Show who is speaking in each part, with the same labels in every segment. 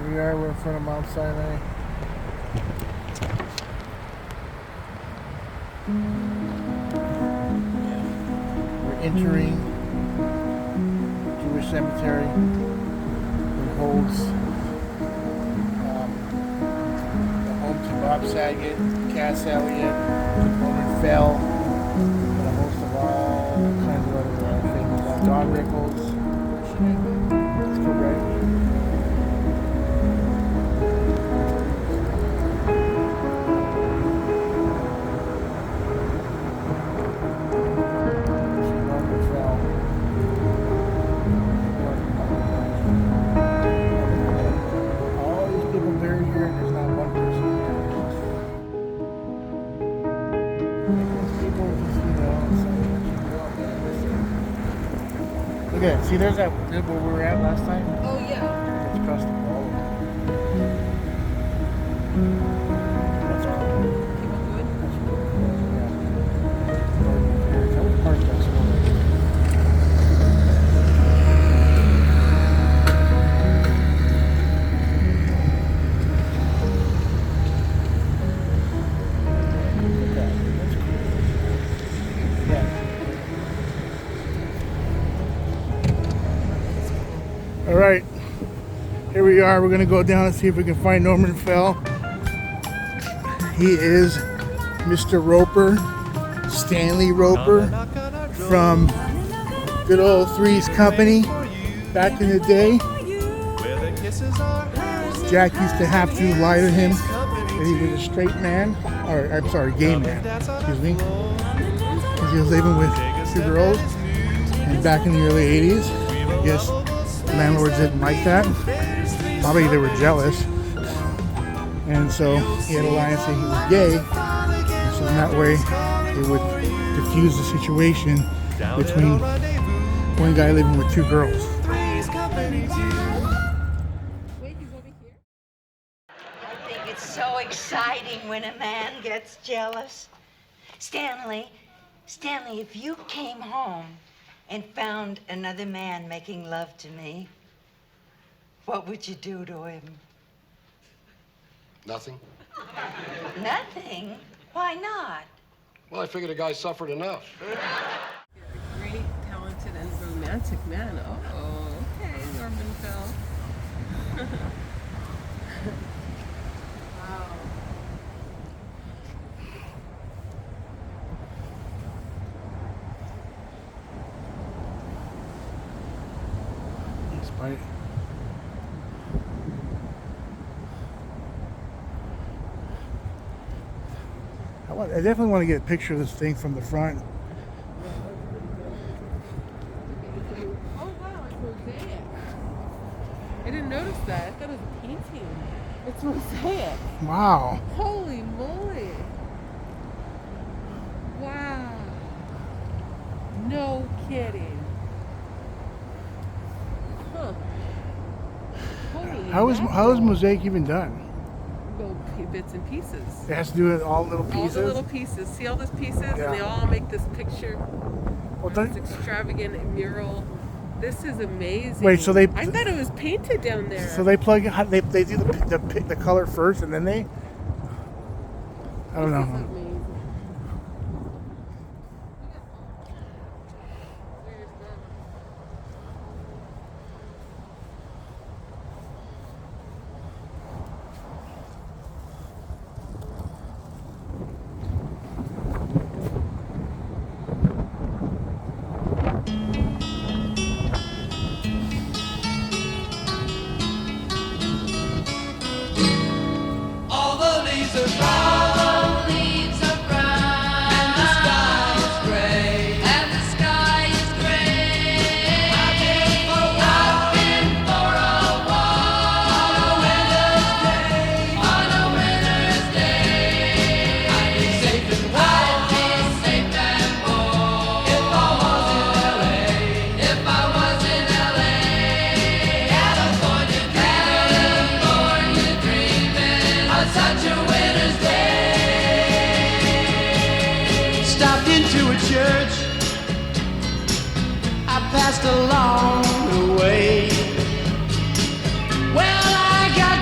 Speaker 1: Here we are, we're in front of Mount Sinai. We're entering Jewish cemetery. It holds the home to Bob Saget, Cass Elliot, Norman Fell, and a host of all kinds of other famous Don Rickles. Let's go right. Okay, see there's that where we were at last time?
Speaker 2: Oh yeah.
Speaker 1: It's across the wall. That's cool.
Speaker 2: People good?
Speaker 1: That's cool. Yeah. That was part of that story. That's cool. Yeah. All right, here we are. We're gonna go down and see if we can find Norman Fell. He is Mr. Roper, Stanley Roper, from good old Three's Company back in the day. Jack used to have to lie to him that he was a straight man, or I'm sorry, gay man, excuse me, because he was living with two girls. And back in the early 80s, I guess landlords didn't like that. Probably they were jealous. And so he had to lie and say he was gay. And so in that way, it would diffuse the situation between one guy living with two girls.
Speaker 2: Wait, he's over here?
Speaker 3: I think it's so exciting when a man gets jealous. Stanley, if you came home and found another man making love to me, what would you do to him?
Speaker 4: Nothing.
Speaker 3: Nothing? Why not?
Speaker 4: Well, I figured a guy suffered enough.
Speaker 2: A great, talented, and romantic man. Oh, okay, Norman Fell. Wow.
Speaker 1: Right. I definitely want to get a picture of this thing from the front.
Speaker 2: Oh wow, it's mosaic. I didn't notice that. I thought it was a painting. It's mosaic.
Speaker 1: Wow.
Speaker 2: Holy moly. Wow. No kidding. Huh. Holy
Speaker 1: How is
Speaker 2: mackerel.
Speaker 1: mosaic even done?
Speaker 2: Little bits and pieces.
Speaker 1: It has to do with all little pieces.
Speaker 2: All the little pieces. See all those pieces?
Speaker 1: Yeah.
Speaker 2: And they all make this picture.
Speaker 1: Well,
Speaker 2: This extravagant mural. This is amazing.
Speaker 1: Wait, so they-
Speaker 2: I thought it was painted down there.
Speaker 1: So they plug in, they do the color first and then they. I don't
Speaker 2: This is
Speaker 1: know.
Speaker 2: amazing.
Speaker 5: All the leaves are brown, and the sky is gray, I've been for a walk on a winter's day. I'd be safe and warm if I was in LA, California dreaming on such a winter's day. Stopped into a church, I passed along the way. Well, I got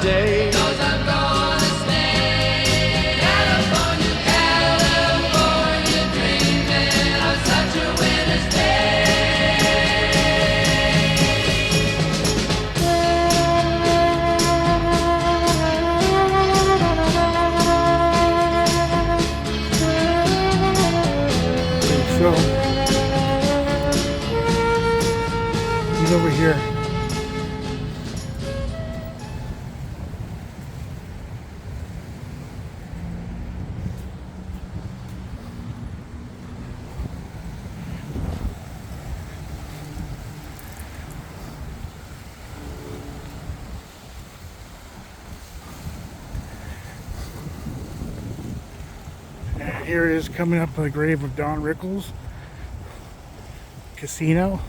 Speaker 5: stay. Knows I'm gonna stay. California, California, dreaming of such a winter's
Speaker 1: So he's over here. And here it is coming up to the grave of Don Rickles. Casino.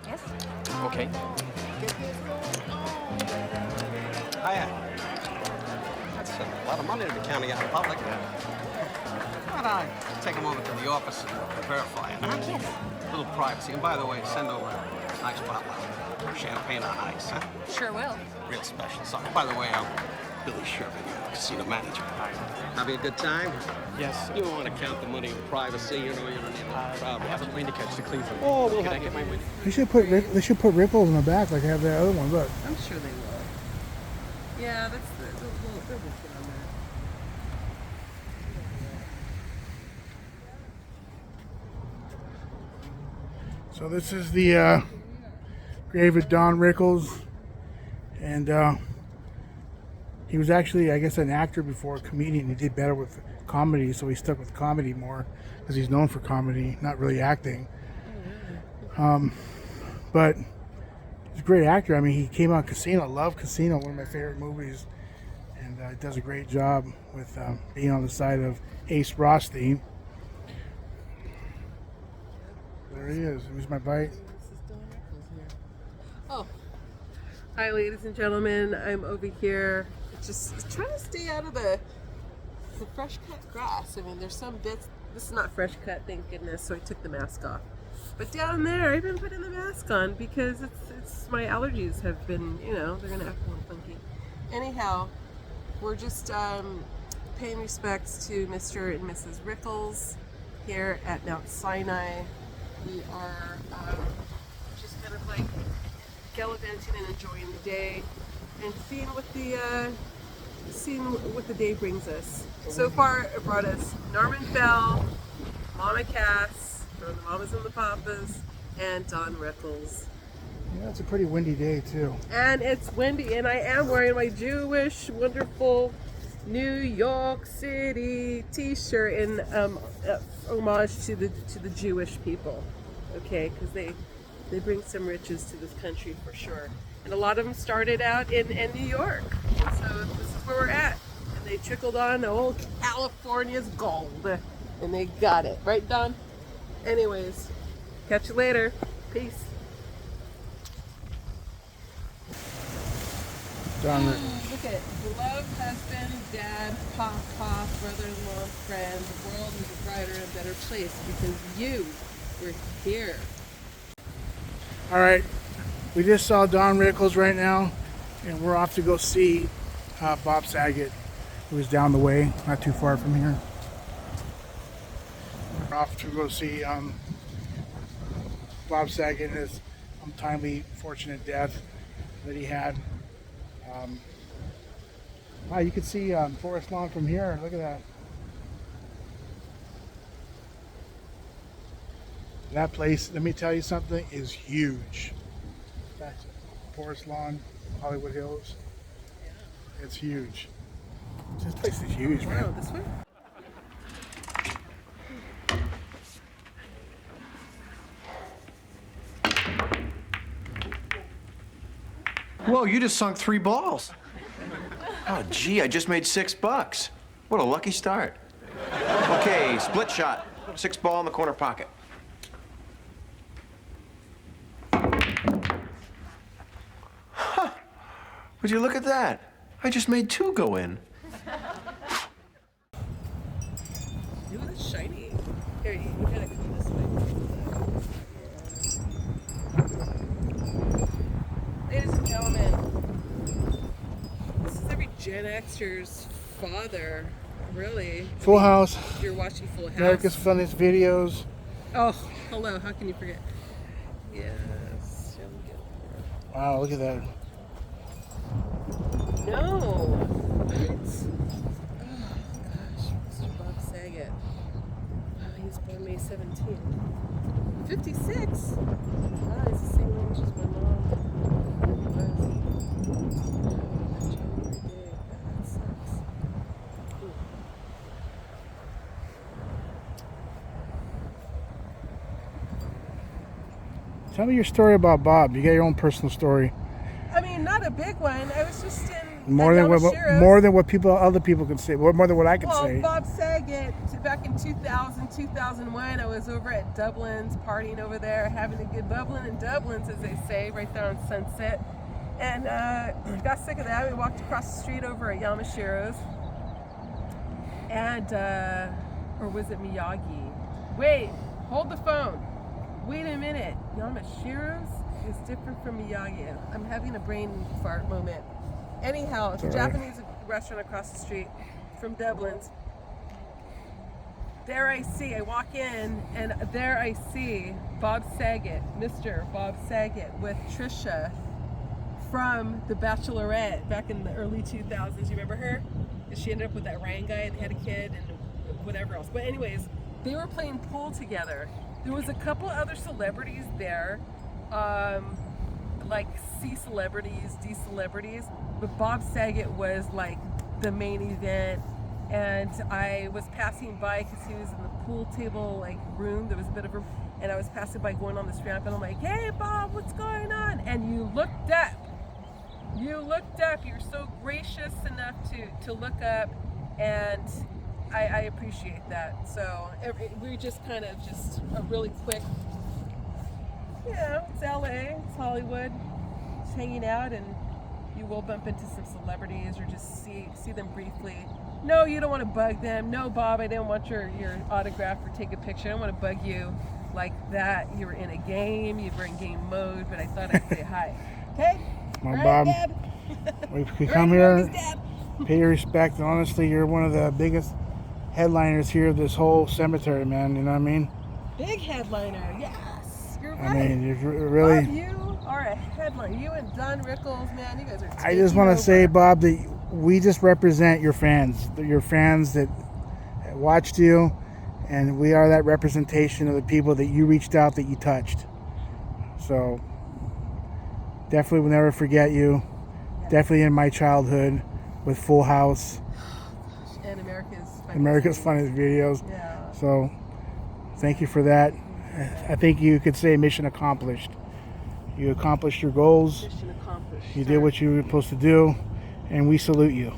Speaker 6: Yes?
Speaker 7: Okay.
Speaker 8: Hiya. That's a lot of money to be counting out in public. Why don't I take a moment to the office and verify it? Huh?
Speaker 6: Yes.
Speaker 8: A little privacy. And by the way, send over a nice bottle of champagne on ice, huh?
Speaker 6: Sure will.
Speaker 8: Real special. Sorry. By the way, I'm Billy Sherman, casino manager. Having a good time?
Speaker 7: Yes.
Speaker 8: You don't want to count the money in privacy, you know, you don't need a crowd.
Speaker 7: I have a plane to catch to Cleveland.
Speaker 8: Oh, we'll
Speaker 7: Can I
Speaker 8: have
Speaker 7: get my win?
Speaker 1: They should put ripples in the back like I have the other one. Look.
Speaker 2: I'm sure they will. Yeah, that's they'll just get on that.
Speaker 1: So this is the grave of Don Rickles, and he was actually, I guess, an actor before a comedian. He did better with comedy, so he stuck with comedy more because he's known for comedy, not really acting. But he's a great actor. I mean, he came out Casino. I love Casino, one of my favorite movies, and does a great job with being on the side of Ace Rothstein. There he is. Here's my bite.
Speaker 2: This is Don Rickles here. Oh. Hi, ladies and gentlemen. I'm over here just trying to stay out of the fresh cut grass. I mean, there's some bits. This is not fresh cut, thank goodness, so I took the mask off. But down there, I've been putting the mask on because it's my allergies have been, you know, they're going to act a little funky. Anyhow, we're just paying respects to Mr. and Mrs. Rickles here at Mount Sinai. We are just kind of like gallivanting and enjoying the day and seeing what the day brings us. So far, it brought us Norman Bell, Mama Cass, from the Mamas and the Papas, and Don Rickles.
Speaker 1: Yeah, it's a pretty windy day too.
Speaker 2: And it's windy, and I am wearing my Jewish, wonderful New York City T-shirt in homage to the Jewish people. Okay, because they bring some riches to this country for sure. And a lot of them started out in New York. And so this is where we're at. And they trickled on old California's gold. And they got it. Right, Don? Anyways, catch you later. Peace.
Speaker 1: Don Rickles.
Speaker 2: Look at beloved husband, dad, papa, brother-in-law, friend. The world is a brighter and better place because you were here.
Speaker 1: All right, we just saw Don Rickles right now, and we're off to go see Bob Saget, who is down the way, not too far from here. We're off to go see Bob Saget and his untimely, fortunate death that he had. Wow, you can see Forest Lawn from here. Look at that. That place, let me tell you something, is huge. That's Forest Lawn, Hollywood Hills. It's huge. This place is huge, man.
Speaker 2: Wow, this way?
Speaker 9: Whoa, you just sunk 3 balls. Oh, gee, I just made $6. What a lucky start. Okay, split shot. 6 ball in the corner pocket. Huh. Would you look at that? I just made 2 go in.
Speaker 2: Ooh, that's shiny. Here, An Exter's father, really.
Speaker 1: Full House.
Speaker 2: You're watching Full House.
Speaker 1: America's Funniest Videos.
Speaker 2: Oh, hello. How can you forget? Yes.
Speaker 1: Wow, look at that.
Speaker 2: No. What? Oh, gosh. Mr. Bob Saget. Oh, he was born May 17th. 56? Wow, he's the same age as my mom. That sucks. Ooh.
Speaker 1: Tell me your story about Bob. You got your own personal story.
Speaker 2: I mean, not a big one. I was just in
Speaker 1: More than what other people can say. More than what I can say.
Speaker 2: Bob Saget, back in 2000, 2001, I was over at Dublin's, partying over there, having a good bubbling in Dublin's, as they say, right there on Sunset. And got sick of that. We walked across the street over at Yamashiro's. And, or was it Miyagi? Wait, hold the phone. Wait a minute. Yamashiro's is different from Miyagi. I'm having a brain fart moment. Anyhow, it's a Japanese restaurant across the street from Dublin's. There I walk in, and there I see Bob Saget, Mr. Bob Saget, with Trisha from The Bachelorette back in the early 2000s. You remember her? She ended up with that Ryan guy and they had a kid and whatever else. But anyways, they were playing pool together. There was a couple other celebrities there, like C celebrities, D celebrities, but Bob Saget was like the main event. And I was passing by because he was in the pool table like room. There was a bit of room, and I was passing by going on this ramp, and I'm like, "Hey, Bob, what's going on?" And you looked up. You looked up. You're so gracious enough to look up, and I appreciate that. So we just kind of just a really quick, it's LA, it's Hollywood, just hanging out, and you will bump into some celebrities or just see them briefly. No, you don't want to bug them. No, Bob, I didn't want your autograph or take a picture. I don't want to bug you like that. You were in a game. You were in game mode, but I thought I'd say hi. Okay?
Speaker 1: Well,
Speaker 2: All
Speaker 1: Bob,
Speaker 2: right,
Speaker 1: we could come here, pay your respect. Honestly, you're one of the biggest headliners here of this whole cemetery, man. You know what I mean?
Speaker 2: Big headliner. Yes, you're right.
Speaker 1: I mean, you're really...
Speaker 2: Bob, you are a headliner. You and Don Rickles, man, you guys are
Speaker 1: I just want to say, Bob, that we just represent your fans that watched you, and we are that representation of the people that you reached out, that you touched. So definitely will never forget you. Yes. Definitely in my childhood with Full House.
Speaker 2: And
Speaker 1: America's Funniest Videos.
Speaker 2: Yeah.
Speaker 1: So thank you for that. I think you could say mission accomplished. You accomplished your goals.
Speaker 2: Mission accomplished.
Speaker 1: You did what you were supposed to do. And we salute you.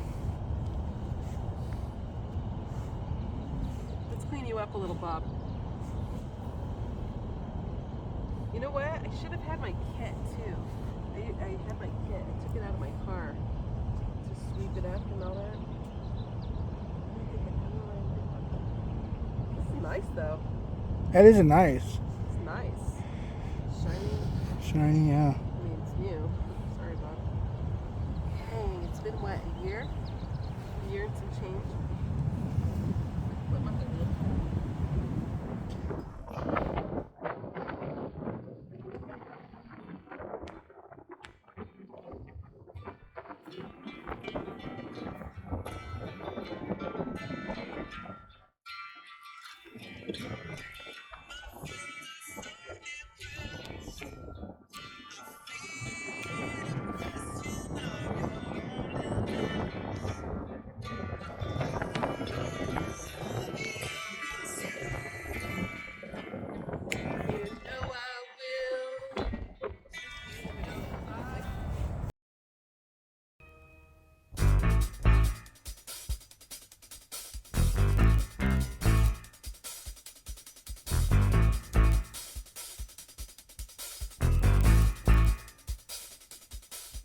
Speaker 2: Let's clean you up a little, Bob. You know what? I should have had my kit too. I had my kit. I took it out of my car to sweep it up and all that. This is nice though.
Speaker 1: That is nice.
Speaker 2: It's nice.
Speaker 1: Shiny, yeah.
Speaker 2: I mean, it's new. Sorry, Bob. Dang, it's been what, a year? A year and some change? What month are we in?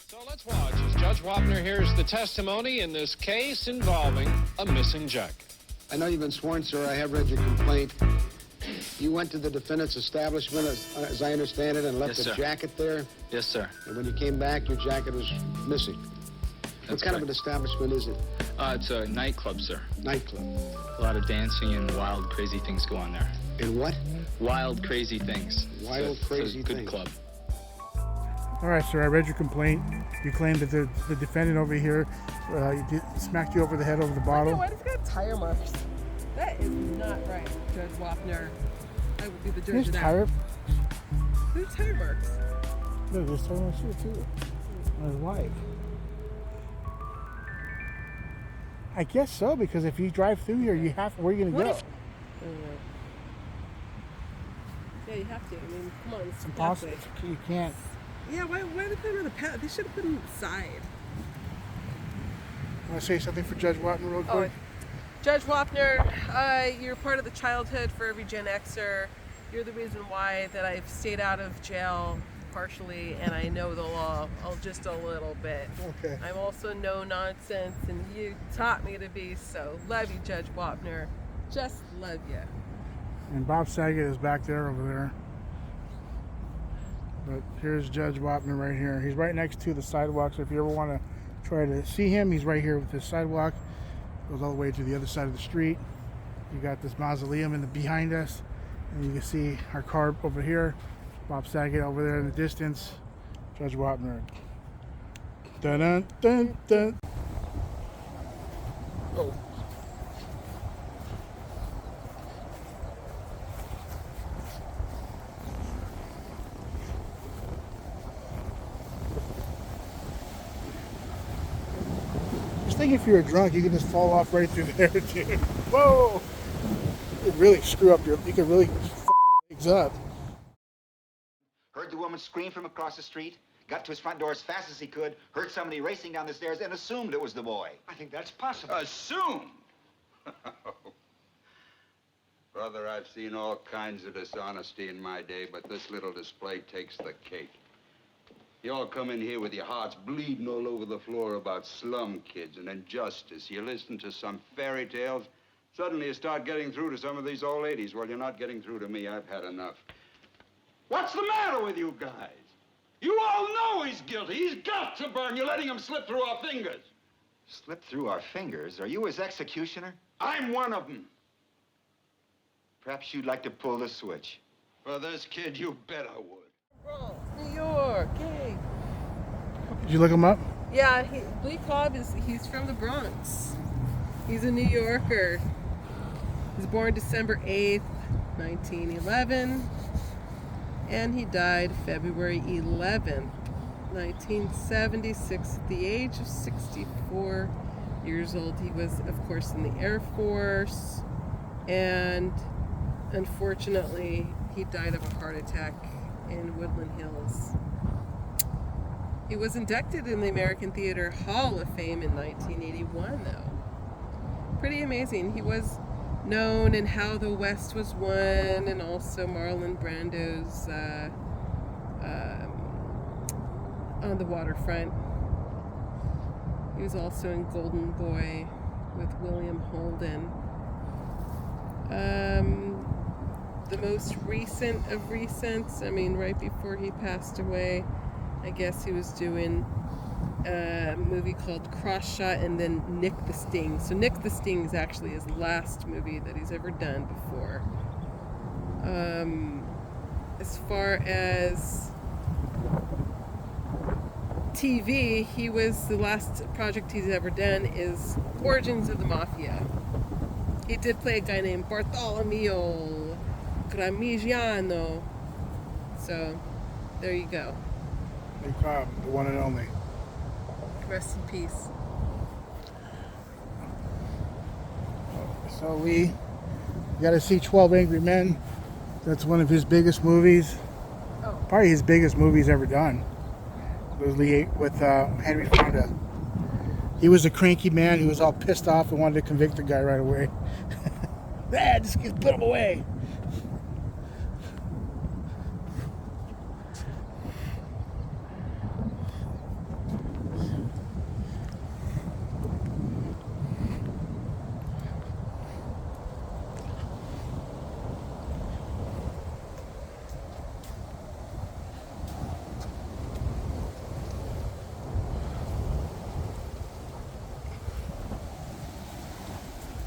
Speaker 10: So let's watch as Judge Wapner hears the testimony in this case involving a missing jacket.
Speaker 4: I know you've been sworn, sir. I have read your complaint. You went to the defendant's establishment, as I understand it, and left
Speaker 7: Yes,
Speaker 4: a
Speaker 7: sir.
Speaker 4: jacket there.
Speaker 7: Yes, sir.
Speaker 4: And when you came back, your jacket was missing. What kind of an establishment is it?
Speaker 11: It's a nightclub, sir.
Speaker 4: Nightclub.
Speaker 11: A lot of dancing and wild, crazy things go on there.
Speaker 4: And what?
Speaker 11: Wild, crazy things.
Speaker 4: Wild, crazy
Speaker 11: it's a good
Speaker 4: things.
Speaker 11: club.
Speaker 1: All right, sir, I read your complaint. You claim that the defendant over here smacked you over the head over the bottle.
Speaker 2: Why does it got tire marks? That is not right, Judge Wapner. I would be the judge
Speaker 1: There's
Speaker 2: of that.
Speaker 1: tire.
Speaker 2: There's tire marks.
Speaker 1: Look, there's tire marks here too. On his wife. I guess so, because if you drive through here, you have. Where are you gonna go?
Speaker 2: Yeah, you have to. I mean, come on, it's
Speaker 1: Impossible. You can't.
Speaker 2: Yeah, why did they put them on the path? They should have put them inside.
Speaker 1: Want to say something for Judge Watton real quick?
Speaker 2: Judge Wapner, you're part of the childhood for every Gen Xer. You're the reason why that I've stayed out of jail partially, and I know the law just a little bit.
Speaker 1: Okay.
Speaker 2: I'm also no nonsense, and you taught me to be so. Love you, Judge Wapner. Just love you.
Speaker 1: And Bob Saget is back there over there. But here's Judge Wapner right here. He's right next to the sidewalk, so if you ever want to try to see him, he's right here with this sidewalk. Goes all the way to the other side of the street. You got this mausoleum behind us, and you can see our car over here. Bob Saget over there in the distance. Judge Wapner. Dun dun dun dun. Oh. Just think if you're drunk, you can just fall off right through there, dude. Whoa! You could really screw up you could really f things up.
Speaker 12: Heard the woman scream from across the street, got to his front door as fast as he could, heard somebody racing down the stairs, and assumed it was the boy.
Speaker 4: I think that's possible.
Speaker 13: Assume? Brother, I've seen all kinds of dishonesty in my day, but this little display takes the cake. You all come in here with your hearts bleeding all over the floor about slum kids and injustice. You listen to some fairy tales. Suddenly you start getting through to some of these old ladies. Well, you're not getting through to me. I've had enough. What's the matter with you guys? You all know he's guilty. He's got to burn. You're letting him slip through our fingers.
Speaker 12: Slip through our fingers? Are you his executioner?
Speaker 13: I'm one of them.
Speaker 12: Perhaps you'd like to pull the switch.
Speaker 13: For this kid, you bet I would.
Speaker 2: New York, hey.
Speaker 1: Did you look him up?
Speaker 2: Yeah, Lee Cobb he's from the Bronx. He's a New Yorker. He was born December 8th, 1911. And he died February 11th, 1976, at the age of 64 years old. He was, of course, in the Air Force, and unfortunately, he died of a heart attack in Woodland Hills. He was inducted in the American Theater Hall of Fame in 1981, though. Pretty amazing. He was known in How the West Was Won, and also Marlon Brando's On the Waterfront. He was also in Golden Boy with William Holden. The most recent of recents, I mean, right before he passed away, I guess he was doing a movie called Cross Shot and then Nick the Sting. So Nick the Sting is actually his last movie that he's ever done before. As far as TV, the last project he's ever done is Origins of the Mafia. He did play a guy named Bartolomeo Gramigiano. So, there you go.
Speaker 1: Lee Cobb, the one and only.
Speaker 2: Rest in peace.
Speaker 1: So Lee, you got to see 12 Angry Men. That's one of his biggest movies.
Speaker 2: Oh.
Speaker 1: Probably his biggest movies ever done. It was Lee with Henry Fonda. He was a cranky man who was all pissed off and wanted to convict the guy right away. Just put him away.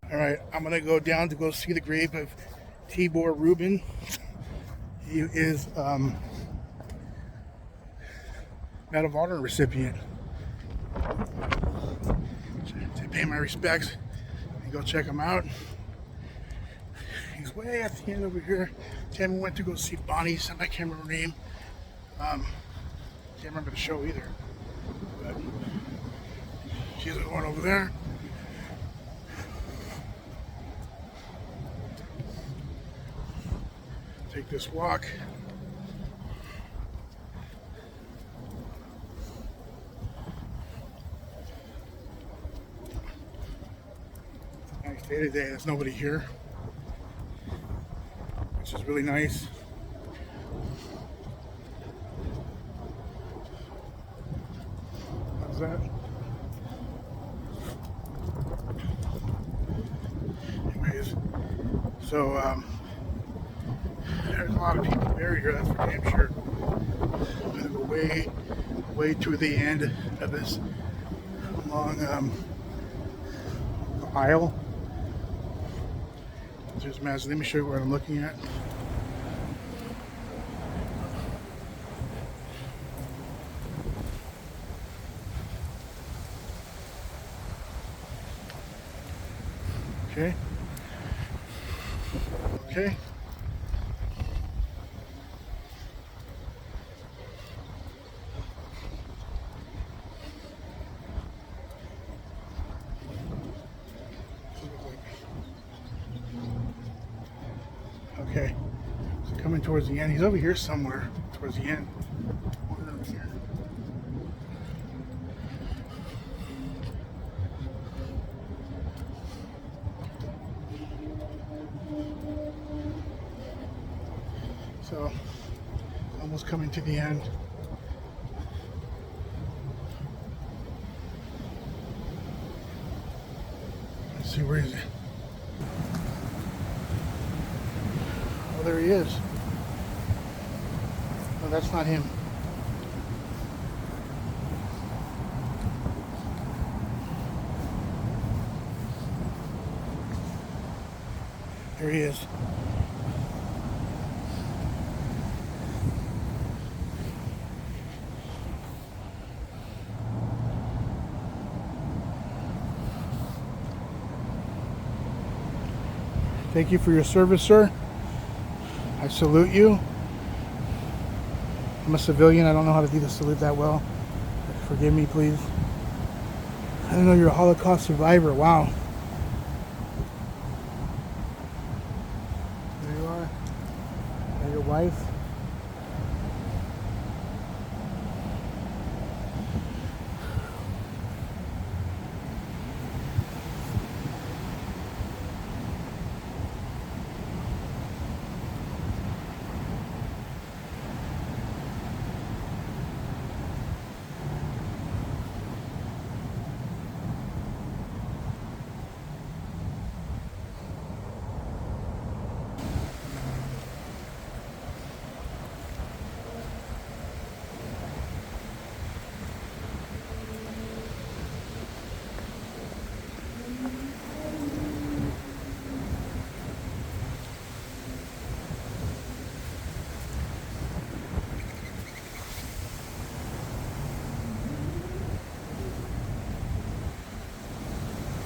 Speaker 1: All right, I'm gonna go down to go see the grave of Tibor Rubin. He is Medal of Honor recipient. To pay my respects and go check him out. He's way at the end over here. Tammy went to go see Bonnie's, and I can't remember her name. Can't remember the show either. But she's going over there. Take this walk. Nice day today. There's nobody here, which is really nice. How's that? Anyways, so there's a lot of people buried here, that's for damn sure. I'm gonna go way to the end of this long aisle. Just imagine, let me show you what I'm looking at. Okay. Okay. Okay, so coming towards the end. He's over here somewhere towards the end. Over here. So, almost coming to the end. Let's see, where is it? Oh, there he is. No, that's not him. There he is. Thank you for your service, sir. I salute you. I'm a civilian. I don't know how to do the salute that well. Forgive me, please. I didn't know you're a Holocaust survivor. Wow. There you are. And your wife.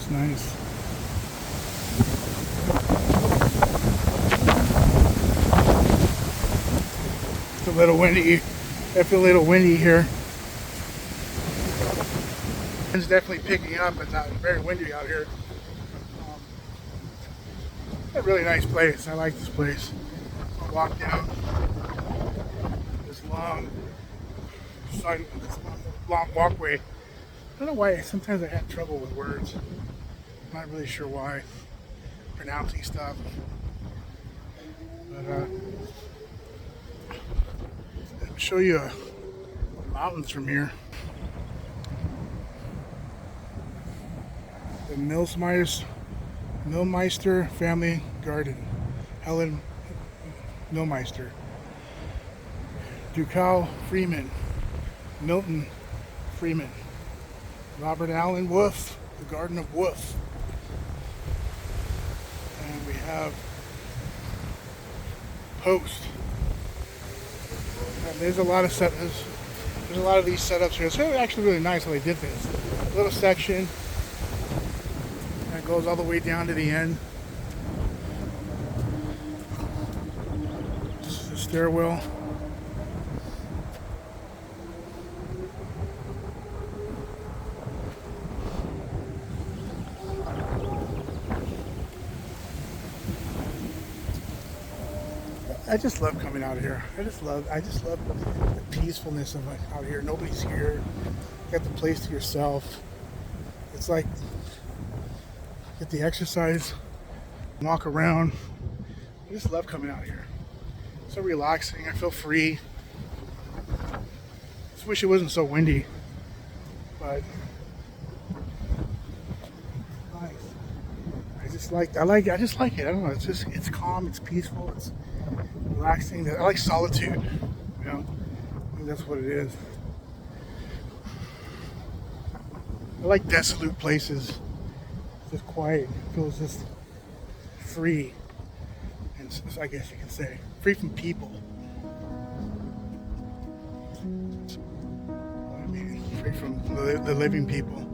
Speaker 1: Nice. It's a little windy. I feel a little windy here. It's definitely picking up. It's not very windy out here. A really nice place. I like this place. I'll walk down this long walkway. I don't know why. Sometimes I have trouble with words. I'm not really sure why, pronouncing stuff, but I'll show you the mountains from here. The Millmeister Family Garden, Helen Millmeister, Ducal Freeman, Milton Freeman, Robert Allen Wolfe, the Garden of Wolfe. have Post. And there's a lot of there's a lot of these setups here. It's actually really nice how they did this. A little section that goes all the way down to the end. This is the stairwell. I just love coming out here. I just love the peacefulness of out here. Nobody's here. You got the place to yourself. It's like get the exercise, walk around. I just love coming out here. It's so relaxing. I feel free. Just wish it wasn't so windy, but nice. I just like it. I don't know. It's calm. It's peaceful. It's relaxing. I like solitude. You know, I think that's what it is. I like desolate places. It's just quiet. It feels just free, and I guess you can say free from people. I mean, free from the living people.